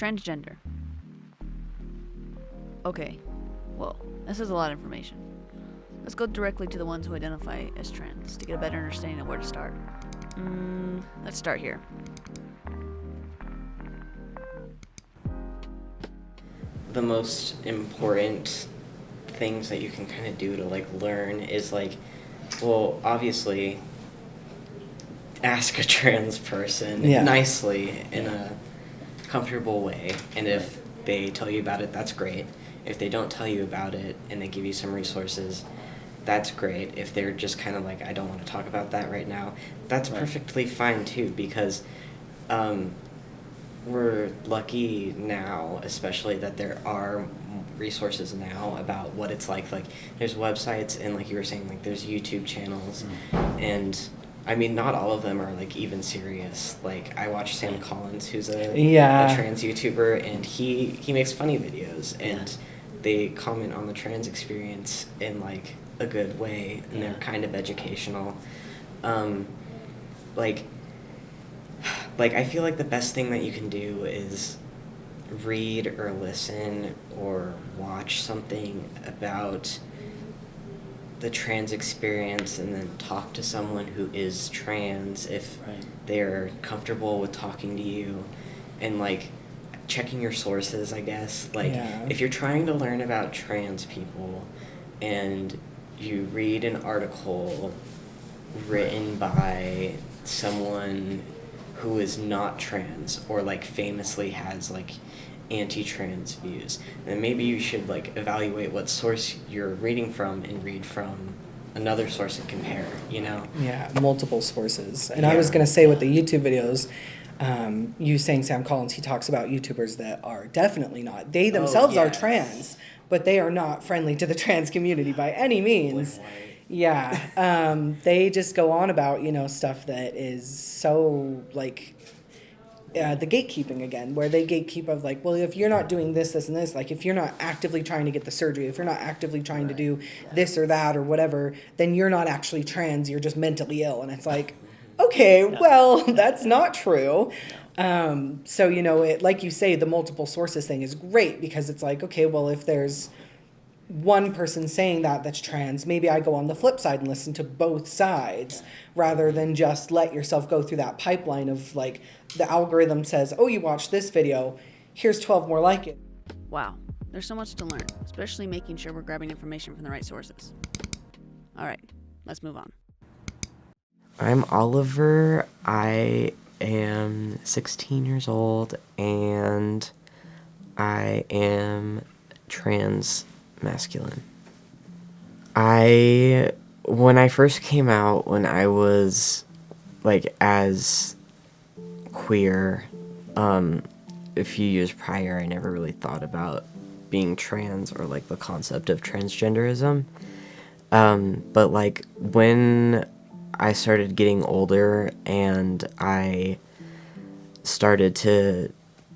Transgender. Okay, well, this is a lot of information. Let's go directly to the ones who identify as trans to get a better understanding of where to start. Let's start here. The most important things that you can kind of do to learn is well, obviously ask a trans person nicely in a comfortable way, and if they tell you about it, that's great. If they don't tell you about it and they give you some resources, that's great. If they're just kind of I don't want to talk about that right now, that's perfectly fine too, because we're lucky now, especially that there are resources now about what it's like there's websites, and you were saying, there's YouTube channels, and I mean, not all of them are even serious. I watch Sam Collins, who's a trans YouTuber, and he makes funny videos, and they comment on the trans experience in a good way, and they're kind of educational. I feel the best thing that you can do is read or listen or watch something about the trans experience, and then talk to someone who is trans if they're comfortable with talking to you, and checking your sources, I guess. If you're trying to learn about trans people and you read an article written by someone who is not trans, or famously has anti-trans views, then maybe you should evaluate what source you're reading from and read from another source and compare, Yeah, multiple sources. And I was going to say with the YouTube videos, you saying Sam Collins, he talks about YouTubers that are definitely not. They themselves are trans, but they are not friendly to the trans community by any means. Yeah. They just go on about, stuff that is so the gatekeeping again, where they gatekeep of well, if you're not doing this, this, and this, if you're not actively trying to get the surgery, if you're not actively trying to do this or that or whatever, then you're not actually trans, you're just mentally ill. And it's okay, well, that's not true. So, it, like you say, the multiple sources thing is great, because it's okay, well, if there's one person saying that's trans, maybe I go on the flip side and listen to both sides, rather than just let yourself go through that pipeline of the algorithm says, oh, you watched this video, here's 12 more like it. Wow, there's so much to learn, especially making sure we're grabbing information from the right sources. All right, let's move on. I'm Oliver. I am 16 years old, and I am trans masculine. When I first came out, when I was as queer, a few years prior, I never really thought about being trans or the concept of transgenderism. But when I started getting older and I started to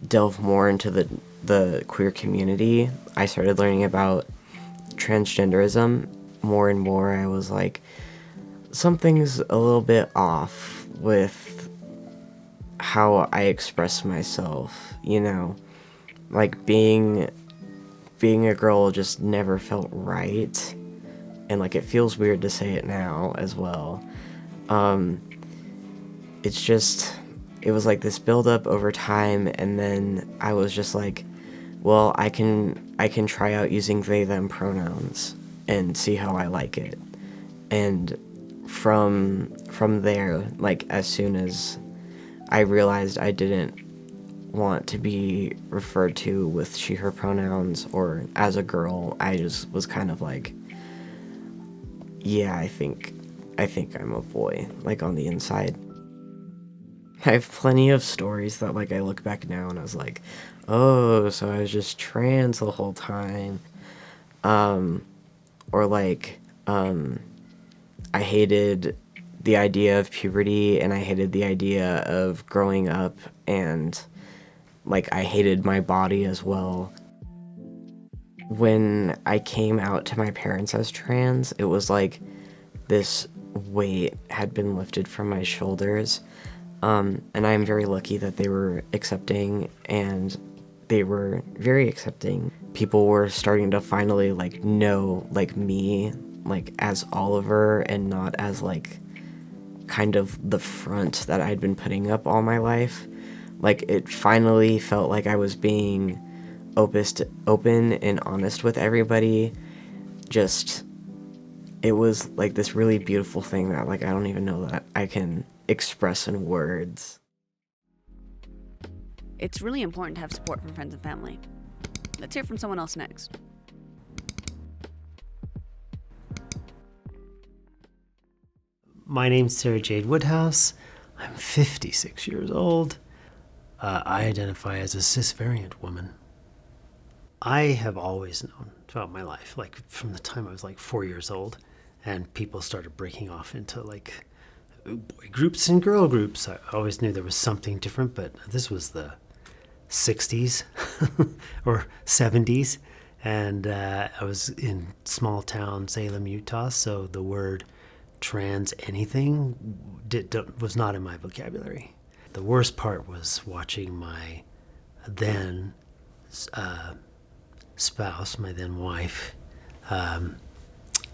delve more into the queer community, I started learning about transgenderism more and more. I was something's a little bit off with how I express myself, being a girl just never felt right, and it feels weird to say it now as well. It was this build up over time, and then I was just well, I can try out using they them pronouns and see how I like it. And from there, as soon as I realized I didn't want to be referred to with she her pronouns or as a girl, I just was kind of yeah, I think I'm a boy, on the inside. I have plenty of stories that I look back now and I was oh, so I was just trans the whole time. Or I hated the idea of puberty, and I hated the idea of growing up, and I hated my body as well. When I came out to my parents as trans, it was this weight had been lifted from my shoulders. And I'm very lucky that they were accepting and they were very accepting. People were starting to finally like know like me like as Oliver and not as like kind of the front that I'd been putting up all my life. Like it finally felt like I was being open and honest with everybody. Just it was like this really beautiful thing that like I don't even know that I can express in words. It's really important to have support from friends and family. Let's hear from someone else next. My name's Sarah Jade Woodhouse. I'm 56 years old. I identify as a cis variant woman. I have always known throughout my life, like from the time I was like 4 years old, and people started breaking off into like boy groups and girl groups. I always knew there was something different, but this was the 60s or 70s, and I was in small town Salem, Utah, so the word trans anything was not in my vocabulary. The worst part was watching my then spouse, my then wife,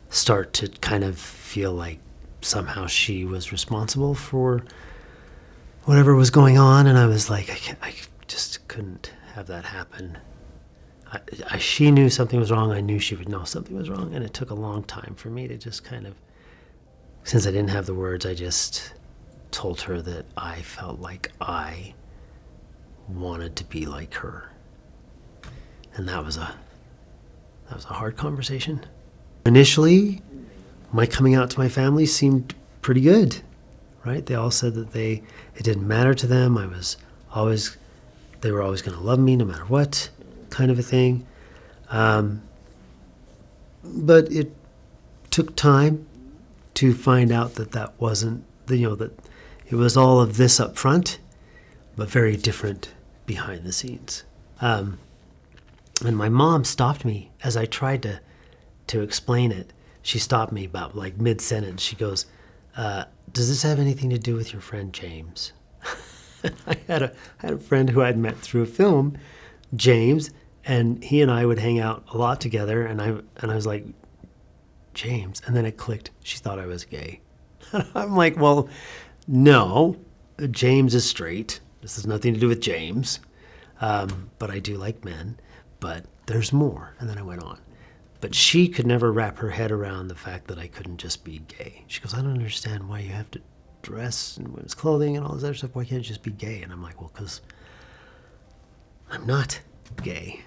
start to kind of feel like somehow she was responsible for whatever was going on, and I was like, I just couldn't have that happen. She knew something was wrong. I knew she would know something was wrong, and it took a long time for me to just kind of, since I didn't have the words, I just told her that I felt like I wanted to be like her. And that was a hard conversation. Initially, my coming out to my family seemed pretty good, right? They all said that it didn't matter to them. They were always going to love me no matter what, kind of a thing. But it took time to find out that wasn't, that it was all of this up front, but very different behind the scenes. And my mom stopped me as I tried to explain it. She stopped me about like mid-sentence. She goes, does this have anything to do with your friend James? I had a friend who I'd met through a film, James, and he and I would hang out a lot together, and I was like, James, and then it clicked. She thought I was gay. I'm like, well, no, James is straight. This has nothing to do with James, but I do like men, but there's more. And then I went on. But she could never wrap her head around the fact that I couldn't just be gay. She goes, I don't understand why you have to dress in women's clothing and all this other stuff. Why can't you just be gay? And I'm like, well, because I'm not gay.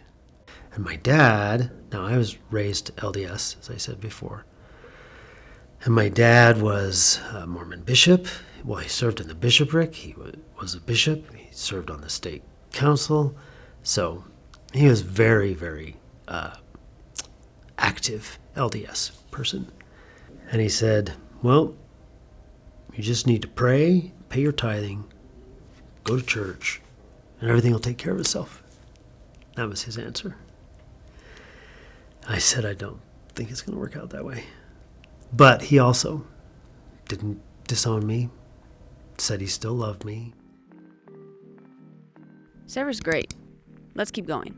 And my dad, now I was raised LDS, as I said before. And my dad was a Mormon bishop. Well, he served in the bishopric. He was a bishop. He served on the state council. So he was very, very active LDS person. And he said, well, you just need to pray, pay your tithing, go to church, and everything will take care of itself. That was his answer. I said, I don't think it's going to work out that way. But he also didn't disown me, said he still loved me. Sarah's great. Let's keep going.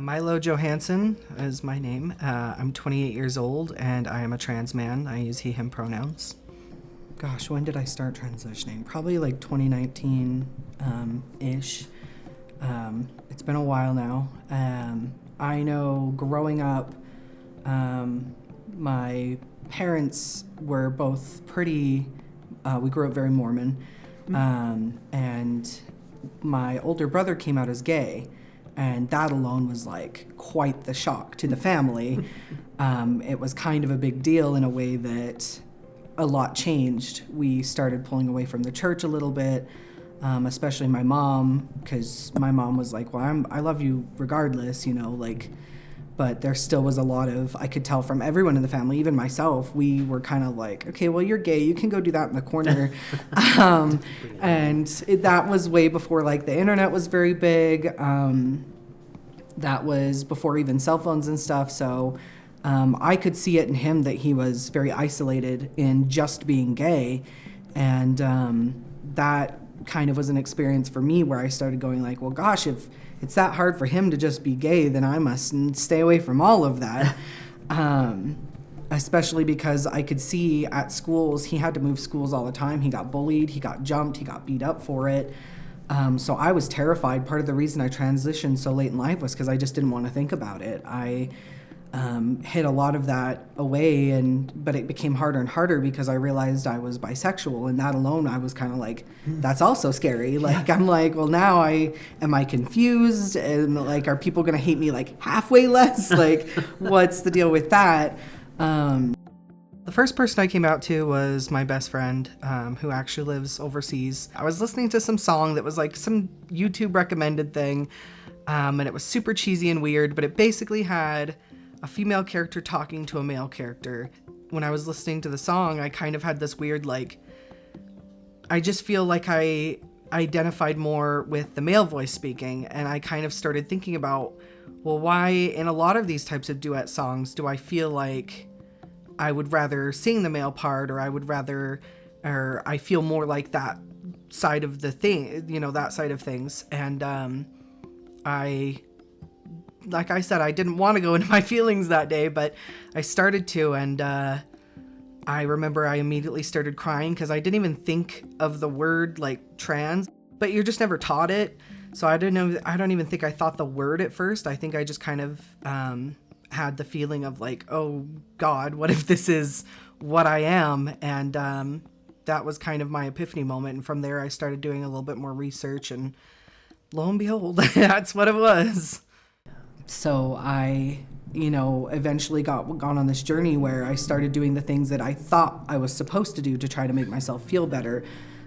Milo Johansson is my name. I'm 28 years old, and I am a trans man. I use he, him pronouns. Gosh, when did I start transitioning? Probably like 2019-ish. It's been a while now. I know growing up, my parents were both pretty, we grew up very Mormon, and my older brother came out as gay, and that alone was like quite the shock to the family. It was kind of a big deal in a way that a lot changed. We started pulling away from the church a little bit, especially my mom, because my mom was like, well, I love you regardless, but there still was a lot of, I could tell from everyone in the family, even myself, we were kind of like, okay, well, you're gay, you can go do that in the corner. That was way before like the internet was very big. That was before even cell phones and stuff. So I could see it in him that he was very isolated in just being gay. And that kind of was an experience for me where I started going like, well, gosh, if it's that hard for him to just be gay, then I must stay away from all of that. Especially because I could see at schools, he had to move schools all the time. He got bullied, he got jumped, he got beat up for it. So I was terrified. Part of the reason I transitioned so late in life was because I just didn't want to think about it. I hid a lot of that away, but it became harder and harder because I realized I was bisexual, and that alone I was kind of like, that's also scary. Like, I'm like, well, now am I confused? And like, are people going to hate me like halfway less? Like, what's the deal with that? The first person I came out to was my best friend, who actually lives overseas. I was listening to some song that was like some YouTube recommended thing, and it was super cheesy and weird, but it basically had a female character talking to a male character. When I was listening to the song, I kind of had this weird, like, I just feel like I identified more with the male voice speaking, and I kind of started thinking about, well, why in a lot of these types of duet songs do I feel like I would rather sing the male part, or I feel more like that side of the thing, that side of things. And like I said, I didn't want to go into my feelings that day, but I started to, and I remember I immediately started crying because I didn't even think of the word like trans, but you're just never taught it. So I don't even think I thought the word at first. I think I just kind of had the feeling of like, oh God, what if this is what I am? And that was kind of my epiphany moment. And from there I started doing a little bit more research, and lo and behold, that's what it was. So I, eventually gone on this journey where I started doing the things that I thought I was supposed to do to try to make myself feel better.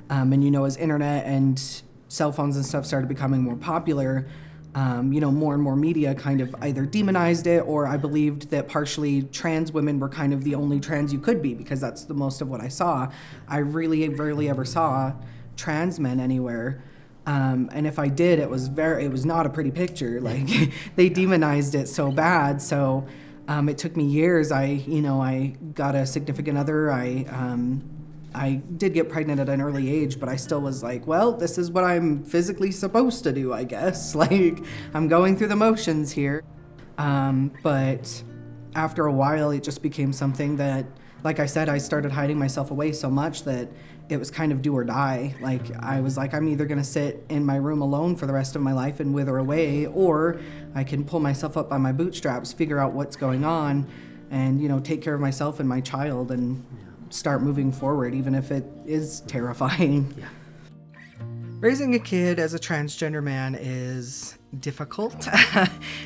And as internet and cell phones and stuff started becoming more popular, more and more media kind of either demonized it, or I believed that partially trans women were kind of the only trans you could be, because that's the most of what I saw. I really rarely ever saw trans men anywhere. And if I did, it was not a pretty picture. Like, they demonized it so bad. So it took me years. I got a significant other. I did get pregnant at an early age, but I still was like, well, this is what I'm physically supposed to do, I guess. Like, I'm going through the motions here. But after a while, it just became something that, like I said, I started hiding myself away so much that it was kind of do or die. Like, I was like, I'm either going to sit in my room alone for the rest of my life and wither away, or I can pull myself up by my bootstraps, figure out what's going on, and, take care of myself and my child and start moving forward, even if it is terrifying. Yeah. Raising a kid as a transgender man is difficult,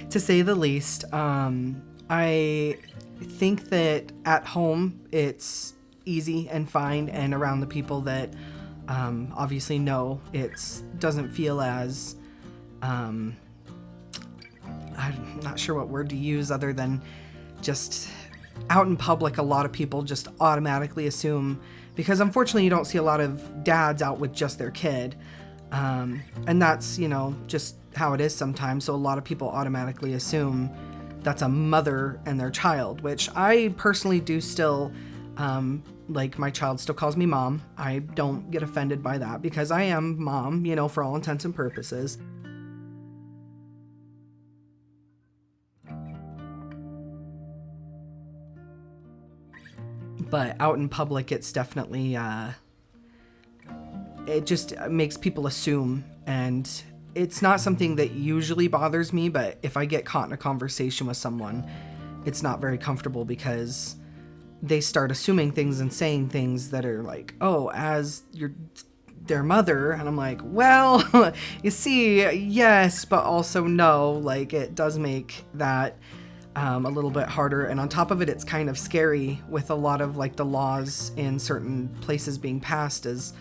to say the least. I think that at home it's easy and fine, and around the people that obviously know, it doesn't feel as I'm not sure what word to use other than just out in public. A lot of people just automatically assume, because unfortunately you don't see a lot of dads out with just their kid, and that's just how it is sometimes. So a lot of people automatically assume that's a mother and their child, which I personally do still like. My child still calls me mom. I don't get offended by that because I am mom, for all intents and purposes. But out in public, it's definitely, it just makes people assume, and it's not something that usually bothers me, but if I get caught in a conversation with someone, it's not very comfortable because they start assuming things and saying things that are like, oh, as their mother, and I'm like, well, you see, yes, but also no. Like, it does make that a little bit harder, and on top of it, it's kind of scary with a lot of like the laws in certain places being passed, as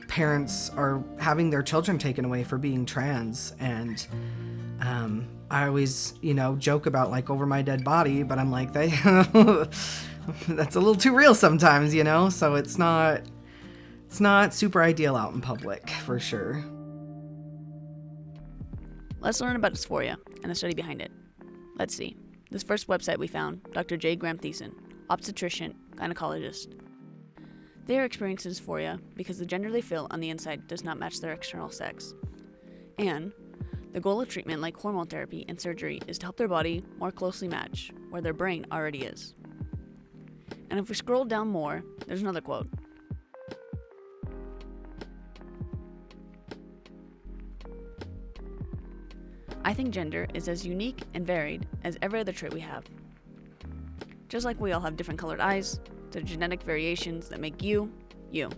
parents are having their children taken away for being trans. And I always joke about like over my dead body, but I'm like, that's a little too real sometimes, so it's not super ideal out in public, for sure. Let's learn about dysphoria and the study behind it. Let's see. This first website we found, Dr. J. Graham Thiessen, obstetrician, gynecologist. They are experiencing dysphoria because the gender they feel on the inside does not match their external sex. And the goal of treatment like hormone therapy and surgery is to help their body more closely match where their brain already is. And if we scroll down more, there's another quote. I think gender is as unique and varied as every other trait we have. Just like we all have different colored eyes, the genetic variations that make you, you.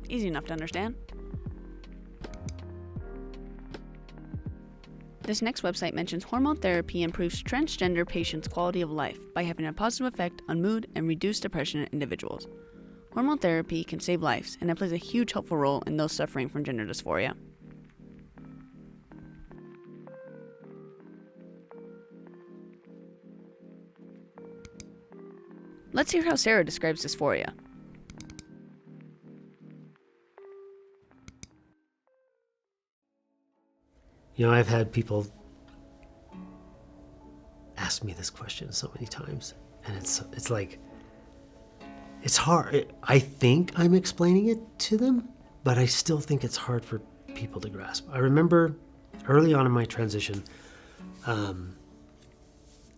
Easy enough to understand. This next website mentions hormone therapy improves transgender patients' quality of life by having a positive effect on mood and reduce depression in individuals. Hormone therapy can save lives, and it plays a huge helpful role in those suffering from gender dysphoria. Let's hear how Sarah describes dysphoria. You know, I've had people ask me this question so many times, and it's like, it's hard. I think I'm explaining it to them, but I still think it's hard for people to grasp. I remember early on in my transition,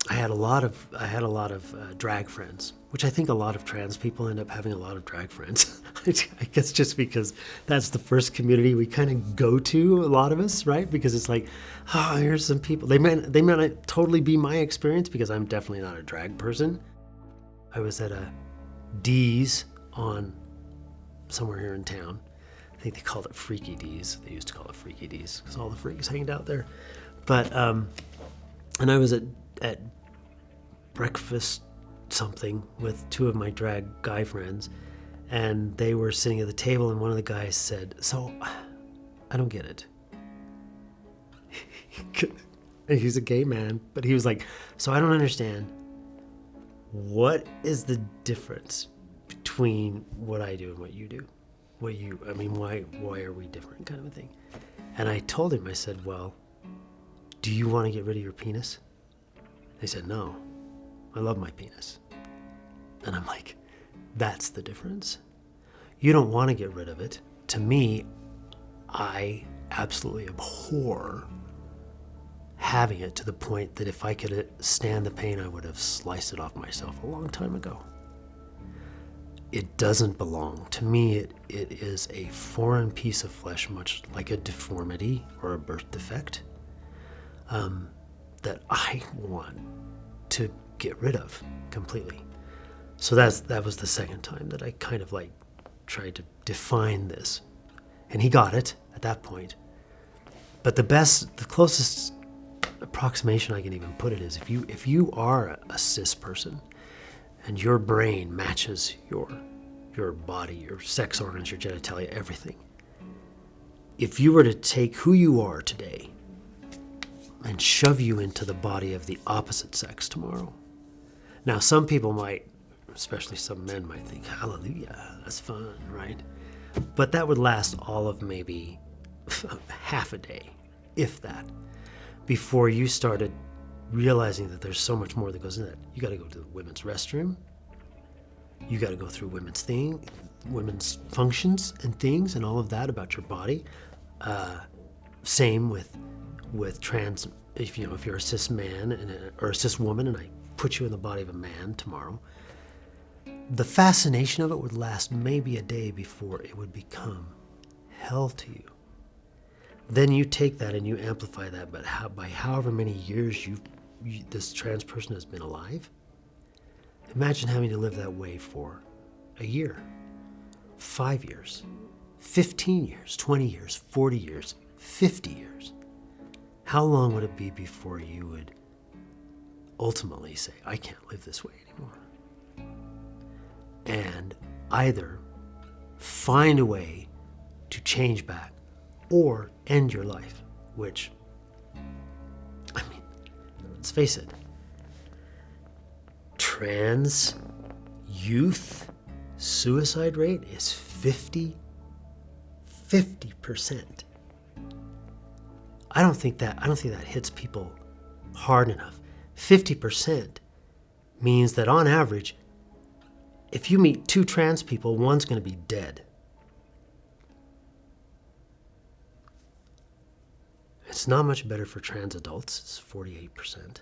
I had a lot of drag friends, which I think a lot of trans people end up having a lot of drag friends. I guess just because that's the first community we kind of go to, a lot of us, right? Because it's like, oh, here's some people. They may not totally be my experience because I'm definitely not a drag person. I was at a D's on somewhere here in town. I think they called it Freaky D's. They used to call it Freaky D's because all the freaks hanged out there. But and I was at breakfast something with two of my drag guy friends, and they were sitting at the table, and one of the guys said, "So, I don't get it." And he's a gay man, but he was like, "So I don't understand. What is the difference between what I do and what you do? Why are we different?" kind of a thing. And I told him, I said, "Well, do you want to get rid of your penis?" They said, "No, I love my penis." And I'm like, that's the difference. You don't want to get rid of it. To me, I absolutely abhor having it to the point that if I could stand the pain, I would have sliced it off myself a long time ago. It doesn't belong. To me, it is a foreign piece of flesh, much like a deformity or a birth defect, that I want to get rid of completely. So that was the second time that I kind of like tried to define this. And he got it at that point. But the closest approximation I can even put it is if you are a cis person and your brain matches your body, your sex organs, your genitalia, everything. If you were to take who you are today and shove you into the body of the opposite sex tomorrow. Now, some people might, especially some men might think, hallelujah, that's fun, right? But that would last all of maybe half a day, if that, before you started realizing that there's so much more that goes into that. You got to go to the women's restroom. You got to go through women's functions and things and all of that about your body. Same with trans. If you're a cis man or a cis woman, and I put you in the body of a man tomorrow, the fascination of it would last maybe a day before it would become hell to you. Then you take that and you amplify that, but by however many years this trans person has been alive, imagine having to live that way for a year, 5 years, 15 years, 20 years, 40 years, 50 years. How long would it be before you would ultimately say, I can't live this way anymore? And either find a way to change back or end your life, which, let's face it, trans youth suicide rate is 50%. I don't think that hits people hard enough. 50% means that on average, if you meet two trans people, one's going to be dead. It's not much better for trans adults. It's 48%.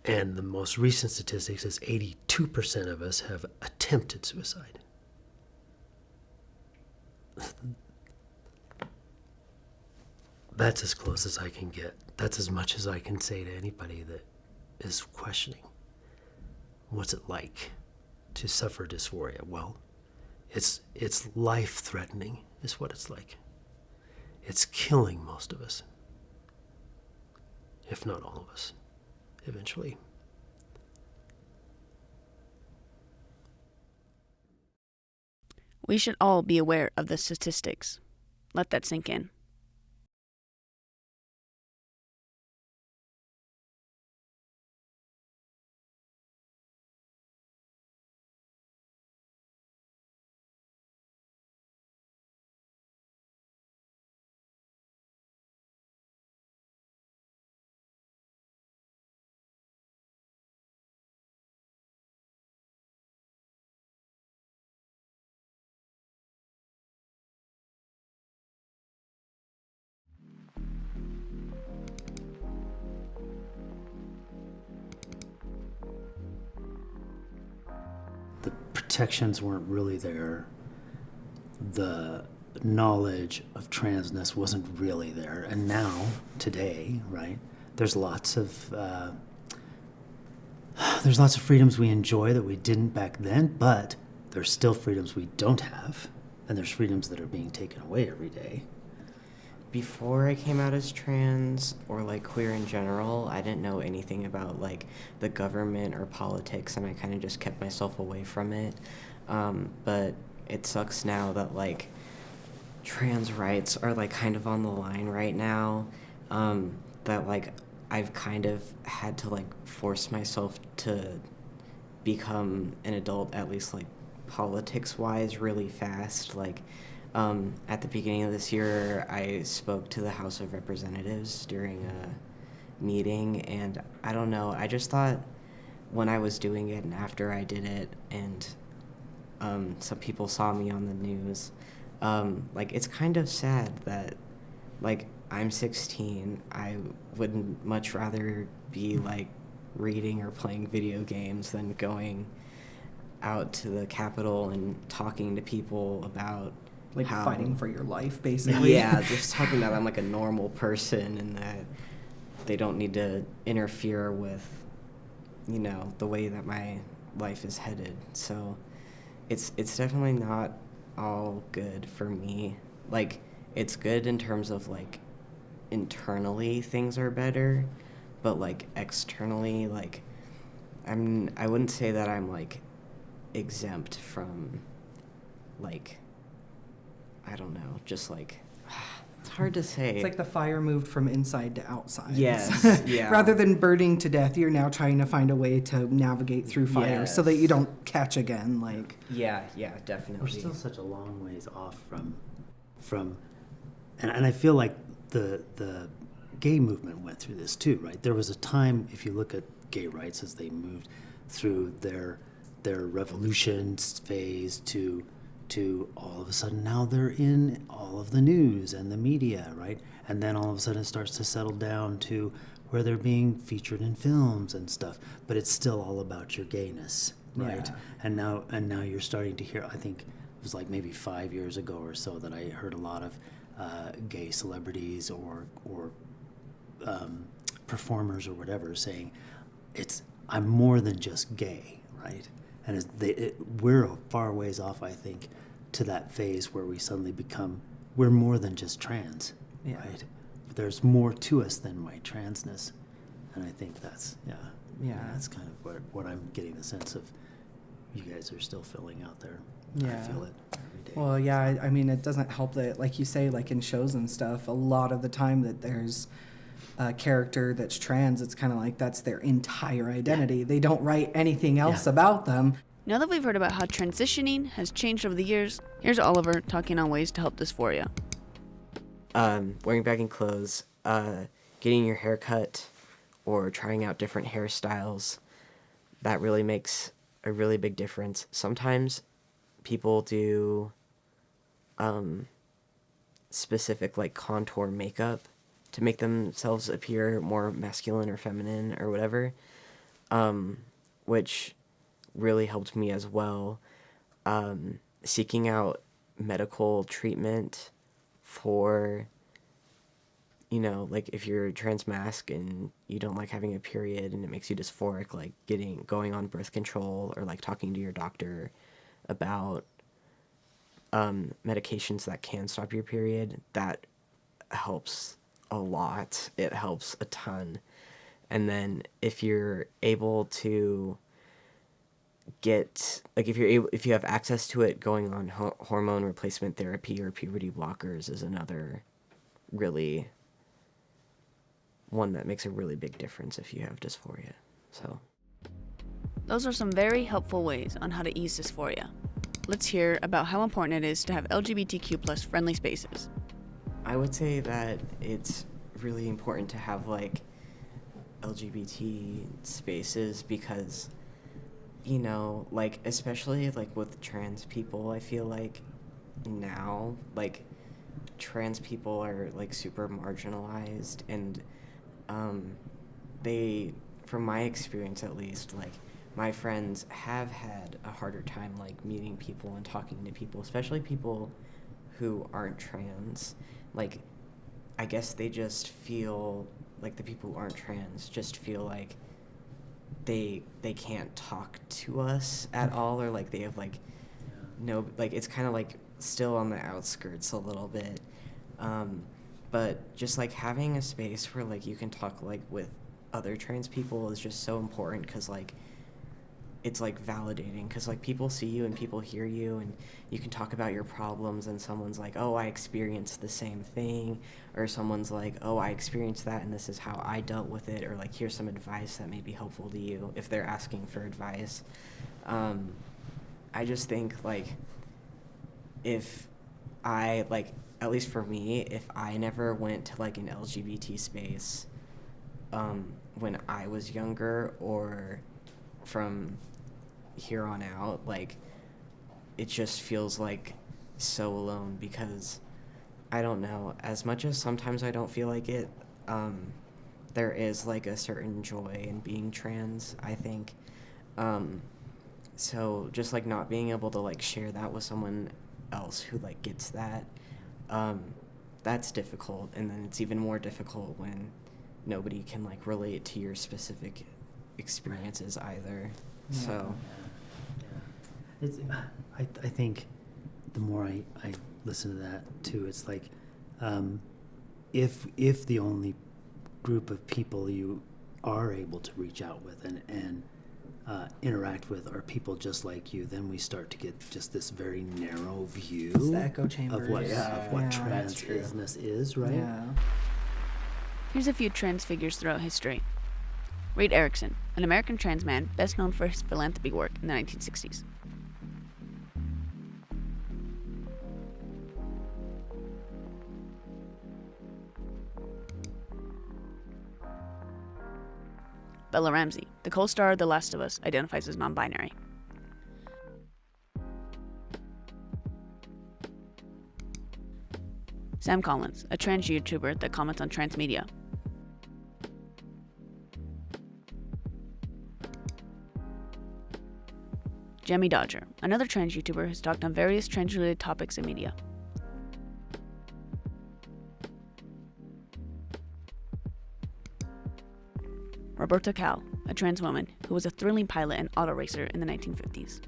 And the most recent statistics is 82% of us have attempted suicide. That's as close as I can get. That's as much as I can say to anybody that is questioning. What's it like to suffer dysphoria? Well, it's life-threatening is what it's like. It's killing most of us, if not all of us, eventually. We should all be aware of the statistics. Let that sink in. The protections weren't really there. The knowledge of transness wasn't really there. And now, today, right, there's lots of freedoms we enjoy that we didn't back then, but there's still freedoms we don't have, and there's freedoms that are being taken away every day. Before I came out as trans or like queer in general, I didn't know anything about like the government or politics, and I kind of just kept myself away from it. But it sucks now that like trans rights are like kind of on the line right now. That like I've kind of had to like force myself to become an adult, at least like politics wise, really fast. Like at the beginning of this year, I spoke to the House of Representatives during a meeting, and I don't know, I just thought when I was doing it and after I did it, and some people saw me on the news, like it's kind of sad that like I'm 16, I would much rather be like reading or playing video games than going out to the Capitol and talking to people about Like how, fighting for your life, basically. yeah, just talking about I'm like a normal person and that they don't need to interfere with, you know, the way that my life is headed. So it's definitely not all good for me. Like, it's good in terms of like internally things are better, but like externally, like I wouldn't say that I'm like exempt from like, I don't know, just like, it's hard to say. It's like the fire moved from inside to outside. Yes, yeah. Rather than burning to death, you're now trying to find a way to navigate through fire so that you don't catch again. Like, Yeah, definitely. We're still such a long ways off from and I feel like the gay movement went through this too, right? There was a time, if you look at gay rights as they moved through their revolution phase to all of a sudden now they're in all of the news and the media, right? And then all of a sudden it starts to settle down to where they're being featured in films and stuff, but it's still all about your gayness, right? Yeah. And now you're starting to hear, I think it was like maybe 5 years ago or so that I heard a lot of gay celebrities or performers or whatever saying, I'm more than just gay, right? And we're a far ways off, I think, to that phase where we suddenly become, we're more than just trans, right? There's more to us than my transness. And I think that's kind of what I'm getting the sense of you guys are still filling out there. Yeah. I feel it every day. well, yeah, I mean, it doesn't help that, like you say, like in shows and stuff, a lot of the time that there's a character that's trans, it's kind of like that's their entire identity. They don't write anything else about them. Now that we've heard about how transitioning has changed over the years, here's Oliver talking on ways to help dysphoria. Wearing baggy clothes, getting your hair cut, or trying out different hairstyles, that really makes a really big difference. Sometimes people do specific like contour makeup to make themselves appear more masculine or feminine or whatever, which really helped me as well. Seeking out medical treatment for, you know, like if you're trans masc and you don't like having a period and it makes you dysphoric, like going on birth control or like talking to your doctor about medications that can stop your period, that helps a lot. It helps a ton. And then if you're able to get, like if you have access to it, going on hormone replacement therapy or puberty blockers is another really one that makes a really big difference if you have dysphoria. So Those are some very helpful ways on how to ease dysphoria. Let's hear about how important it is to have LGBTQ+ friendly spaces. I would say that it's really important to have like LGBT spaces because, you know, like especially like with trans people, I feel like now like trans people are like super marginalized, and they, from my experience at least, like my friends have had a harder time like meeting people and talking to people, especially people who aren't trans. Like, I guess they just feel like the people who aren't trans just feel like they can't talk to us at all, or like they have like no, like it's kind of like still on the outskirts a little bit. But just like having a space where like you can talk like with other trans people is just so important, because like it's like validating, because like people see you and people hear you and you can talk about your problems and someone's like, oh, I experienced the same thing, or someone's like, oh, I experienced that and this is how I dealt with it, or like here's some advice that may be helpful to you if they're asking for advice. I just think like if I, like, at least for me, if I never went to like an LGBT space when I was younger or from here on out, like it just feels like so alone, because I don't know, as much as sometimes I don't feel like it, there is like a certain joy in being trans, I think. So just like not being able to like share that with someone else who like gets that, that's difficult. And then it's even more difficult when nobody can like relate to your specific experiences either. Yeah. So It's, I think the more I listen to that too, it's like if the only group of people you are able to reach out with and interact with are people just like you, then we start to get just this very narrow view It's the echo chambers. of what Yeah. trans is, right? Yeah. Here's a few trans figures throughout history. Reed Erickson, an American trans man best known for his philanthropy work in the 1960s. Bella Ramsey, the co-star of The Last of Us, identifies as non-binary. Sam Collins, a trans YouTuber that comments on trans media. Jemmy Dodger, another trans YouTuber who's talked on various trans-related topics in media. Roberta Cal, a trans woman who was a thrilling pilot and auto racer in the 1950s.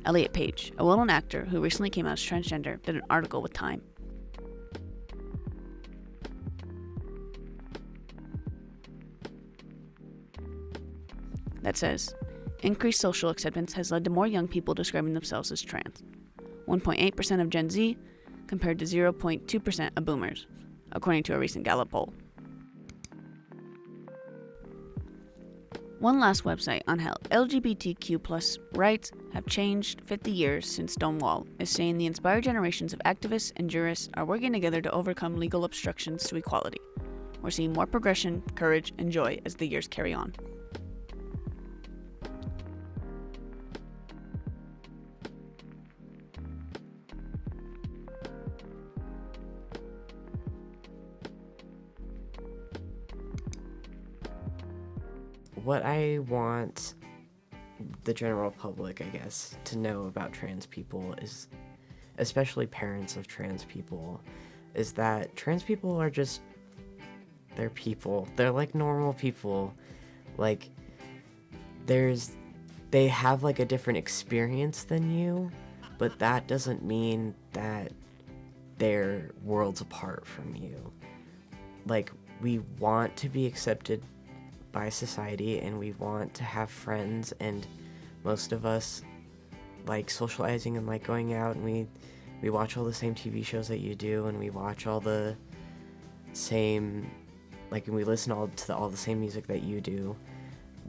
Elliot Page, a well-known actor who recently came out as transgender, did an article with Time. That says, increased social acceptance has led to more young people describing themselves as trans. 1.8% of Gen Z, compared to 0.2% of boomers, according to a recent Gallup poll. One last website on how LGBTQ+ rights have changed 50 years since Stonewall is saying the inspired generations of activists and jurists are working together to overcome legal obstructions to equality. we're seeing more progression, courage, and joy as the years carry on. What I want the general public, I guess, to know about trans people is, especially parents of trans people, is that trans people are just, they're people. They're like normal people. Like, they have like a different experience than you, but that doesn't mean that they're worlds apart from you. Like, we want to be accepted by society, and we want to have friends, and most of us like socializing and like going out, and we watch all the same TV shows that you do, and we watch all the same, like, and we listen to all the same music that you do.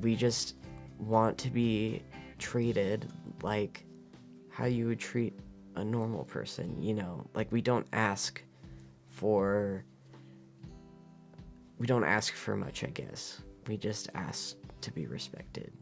We just want to be treated like how you would treat a normal person, you know? Like, we don't ask for much, I guess. We just ask to be respected.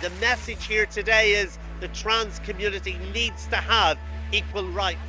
The message here today is the trans community needs to have equal rights.